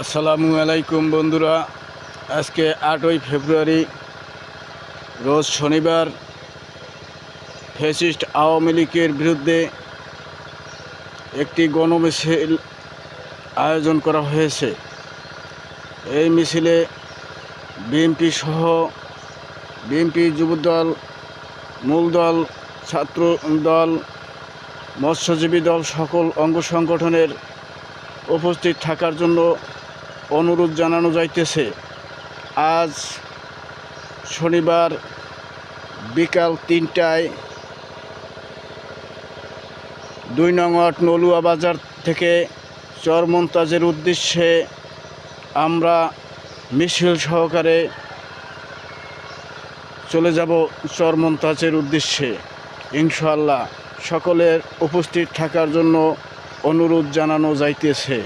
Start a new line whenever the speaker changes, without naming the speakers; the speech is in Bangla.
আসসালামু আলাইকুম বন্ধুরা। আজকে 8ই ফেব্রুয়ারি রোজ শনিবার ফ্যাসিস্ট আওয়ামী লীগের বিরুদ্ধে একটি গণমিছিল আয়োজন করা হয়েছে। এই মিছিলে বিএনপি সহ বিএনপি যুবদল, মূলদল, ছাত্র দল, মৎস্যজীবী দল সকল অঙ্গ সংগঠনের উপস্থিত থাকার জন্য অনুরোধ জানানো যাইতেছে। আজ শনিবার বিকাল 3টায় 2 নং ওয়ার্ড নলুয়া বাজার থেকে চরমন্তাজের উদ্দেশ্যে আমরা মিছিল সহকারে চলে যাব চরমন্তাজের উদ্দেশ্যে। ইনশাআল্লাহ সকলের উপস্থিত থাকার জন্য অনুরোধ জানানো যাইতেছে।